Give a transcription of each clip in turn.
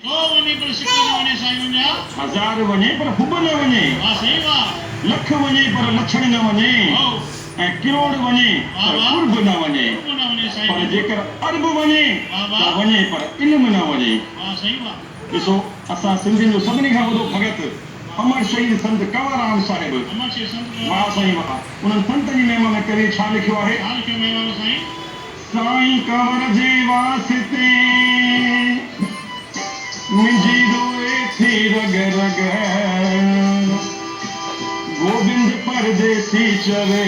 तो वने पर सिक्को न वने साईं मुंहिंजा। हजार वने पर हुब न वने। वाह सही वाह। लख वने पर लक्षण न वने। ऐं करोड़ वने पर कुर्ब न वने। पर जेकर अरब वने तो वने पर इल्म न वने। वाह सही वाह। ॾिसो असां सिंधियुनि जो सभिनी खां वॾो भगत अमर शहीद संत कंवरराम साहिब। अमर शहीद संत वाह साईं वाह। उन्हनि संतनि जी महिमा में करे छा लिखियो आहे? छा लिखियो महिमा में साईं? साईं कंवर जे वास्ते मुंहिंजी रोए थी रग रग। गोविंद परदेसी चवे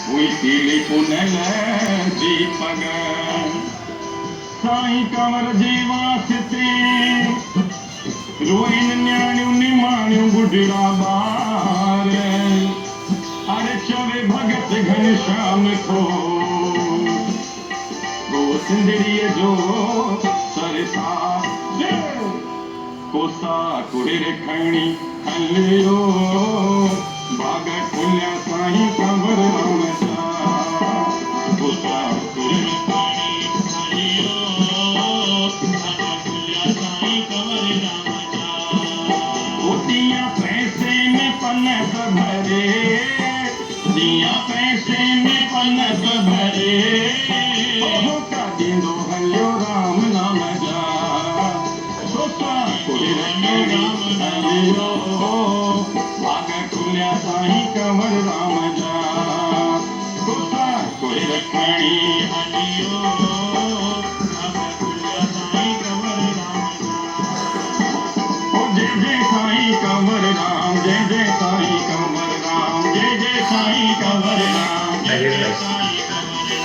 हुई पीली पुनल जी पग। साईं कंवर जे वास्ते रोइन न्याणियूं निमाणियूं बुढ़ड़ा ॿार। अरे चवे भगत घनश्याम को सिंधड़ीअ जो सरसार कोसा कुहिर खणी हलियो बाग खुलिया साईं कंवरराम जा। कोसा कुहिर खणी हलियो बाग खुलिया साईं कंवरराम जा। दिया पैसे में पनस भरे, दिया पैसे में पनस भरे, का दींदो हलियो राम नाम जा। सोचा कोई राम हलियो बाग खुलिया साईं कंवरराम जा। सोचा कोई रखणी हलियो बाग खुलिया साईं कंवरराम जा। जय जय साईं कंवरराम, जय जय साईं कंवरराम, जय जय साईं कंवरराम, जय जय साईं कंवरराम,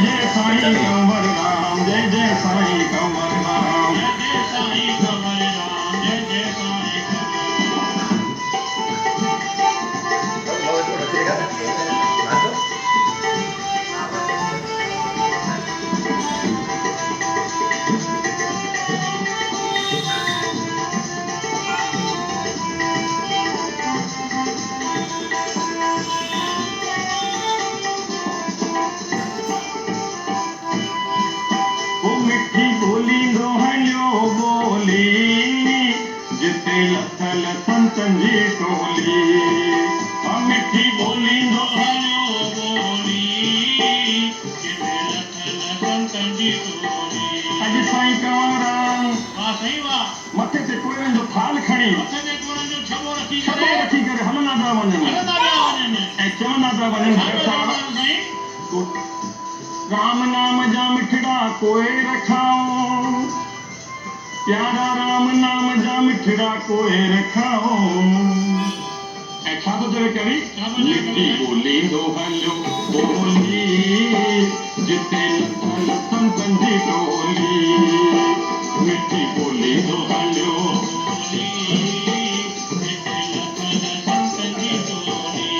जय जय साईं कंवरराम, जय जय साईं कंवरराम, जय जय साईं कंवरराम, जय जय साईं मिठी बोली दोहलियो बोली जिते लथल संतन जी टोली। मिठी बोली दोहलियो बोली जिते लथल संतन जी टोली। अॼु साईं कंवरराम वाह सही वाह मथे ते कोयरनि जो थाल खणी, मथे ते कोयरनि जो छॿो रखी करे हलंदा पिया वञनि ऐं चवंदा पिया वञनि राम नाम जा मिठड़ा कोई रखाओ, प्यारा राम नाम जा मिठड़ा कोई रखाओ। ऐं छा थो चवे कवि? मिठी बोली दोहलियो बोली जिते लथल संतन जी टोली। मिठी बोली दोहलियो बोली जिते लथल संतन जी टोली।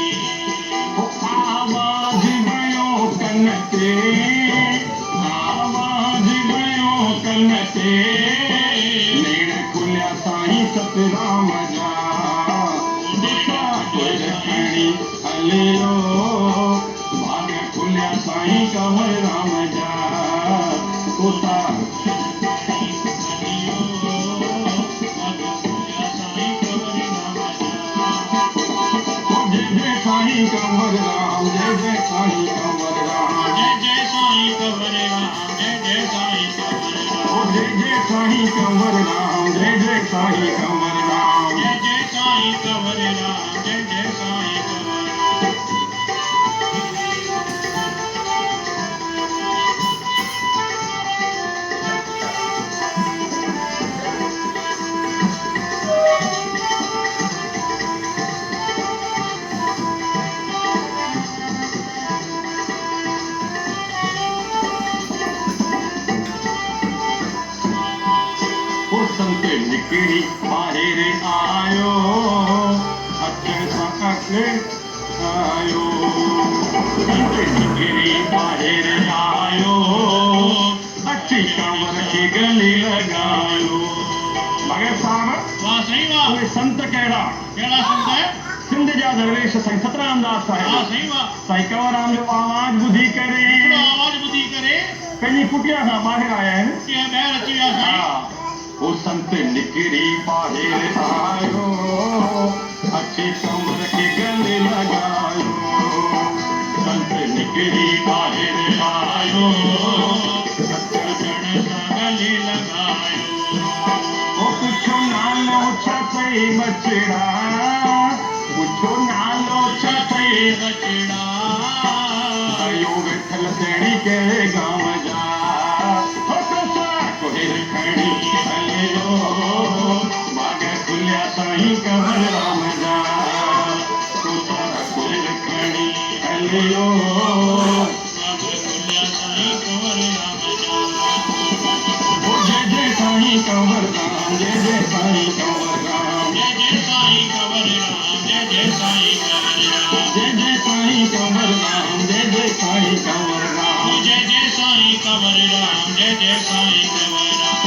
आवाज भयो कन ते, आवाज भयो कन ते, नेण खुलिया साईं सतराम जा। दिशा कोई रखणी हलियो बाग खुलिया साईं कंवरराम जा। कोसा साईं कंवरराम, जय जय साईं कंवरराम, जय जय साईं कंवरराम, जय जय साईं कंवरराम, जय जय साईं कंवरराम, जय जय साईं कंवरराम, जय जय साईं कंवरराम, जय जय साईं कंवरराम। संत निकरी बाहिर आयो अचण सां आयो। संत निकरी बाहिर आयो अची कंवर खे गले लगायो। मगर साहब वाह सही वाह। उहे संत कहिड़ा संत? सिंध जा दरवेश साईं सतराम दास साहिब। वाह सही वाह। साईं कंवरराम जो आवाज ॿुधी करे पंहिंजी कुटिया खां ॿाहिरि आया आहिनि। ॿाहिरि अची विया साईं। वो संत निकरी बाहर आयो, अच्छी कमर के गले लगायो। संत निकरी बाहर आयो, गण सा गले लगायो। वो पुछो नालो छतई बचड़ा, पुछो नालो छतई बचड़ा योग थल तेड़ी के गाँव जा। हो तो सा कोहिर खड़ी हलियो, बाग खुलिया साईं कंवर राम जा। तो सा कोहिर खड़ी हलियो, बाग खुलिया साईं कंवर राम जा। ओ जय जय साईं कंवर राम, जय जय साईं कंवर राम, जय जय साईं कंवर राम, जय जय साईं कंवर राम। जय जय साईं कंवर राम, जय जय साईं कंवर राम। जय जय साईं कंवर राम, जय जय साईं कंवर राम।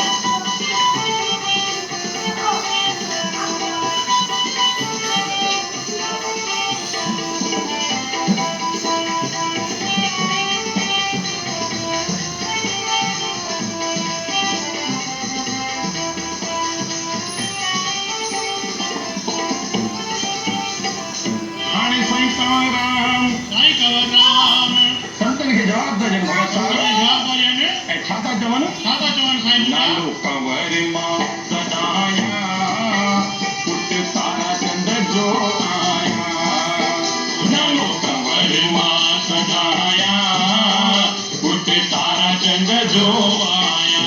हाणे साईं कंवर राम, साईं कंवर राम संतन खे जवाब था ॾियनि भॻत साहिब। जवाब था ॾियनि। ऐं छा था चवनि? छा था चवनि साईं मुंहिंजा? नालो कंवर मां सदाया, पुट तारा चंद जो आया। नालो कंवर मां सदाया, पुट तारा चंद जो आया।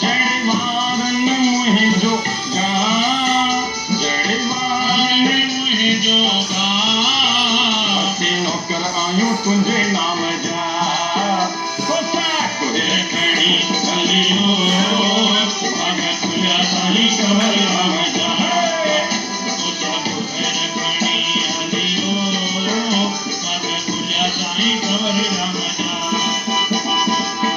जड़ वारन मुंहिंजो गां, जड़ वारन मुंहिंजो गां, असीं नौकर आहियूं तुंहिंजे नाम जा। कोहिर खड़ी हलियो, बाग खुलिया साईं कंवर राम जा। कोहिर खड़ी हलियो, बाग खुलिया साईं कंवर राम जा।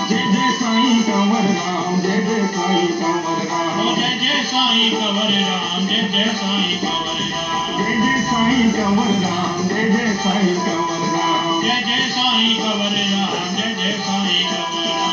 जय जय साईं कंवर राम, जय जय साईं कंवर राम, जय जय साईं कंवर राम, जय जय साईं कंवर राम। जय जय साईं कंवर राम, जय जय साईं कंवर राम। जय जय साईं कंवर राम, जय जय साईं कंवर राम।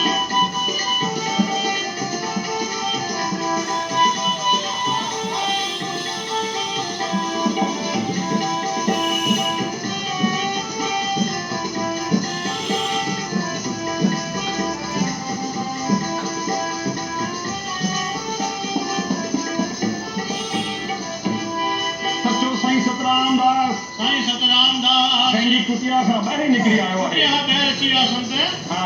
सचो साईं सतराम दास साईं सतराम दास पंहिंजी कुटिया खां ॿाहिरि निकिरी आयो आहे। यहाँ ॿाहिरि अची विया संत। हा,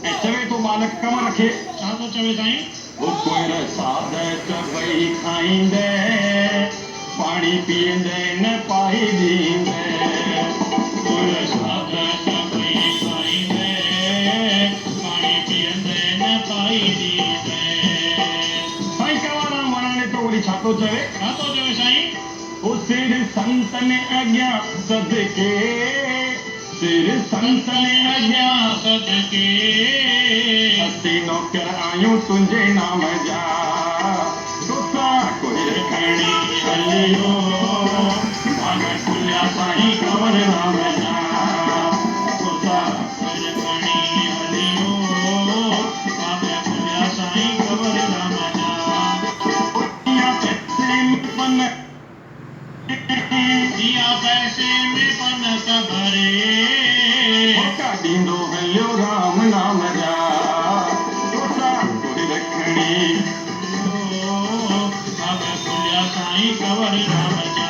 ऐं चवे थो बालक कंवर खे, छा थो चवे साईं? ओ कुंवर साध चबई खाईंदे, पाणी पीअंदे न पाई ॾींदे। कुंवर साध चबई खाईंदे, पाणी पीअंदे न पाई ॾींदे। साईं कंवर राम वणाने तो वरी छा थो चवे? छा थो चवे साईं? ओ सिर संतन अॻियां सदके, सिर संतन अॻियां सदके, असीं नौकर आहियूं तुंहिंजे नाम जा। तोसां कोहिर खड़ी हलियो, बाग खुलिया साईं कंवर राम जा। तोसां कोहिर खड़ी हलियो, बाग खुलिया साईं कंवर राम जा। पुठियां पैसे में पन, दिया पैसे में पनक भरे, मौका ॾींदो हलियो राम नाम जा। तोसां कोहिर खड़ी बाग खुलिया साईं कंवर राम जा।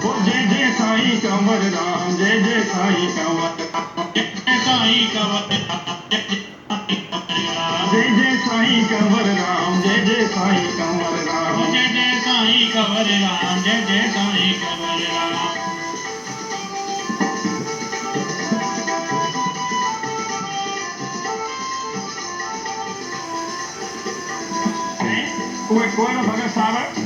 ओ जय जय साईं कंवर राम, जय जय साईं कंवर राम, जय साईं कंवर राम, जय जय साईं कंवर राम। जय जय साईं कंवर राम, जय जय साईं कंवर राम। जय जय साईं कंवर राम, जय जय साईं कंवर राम। उहे कोहिर भॻत साहिब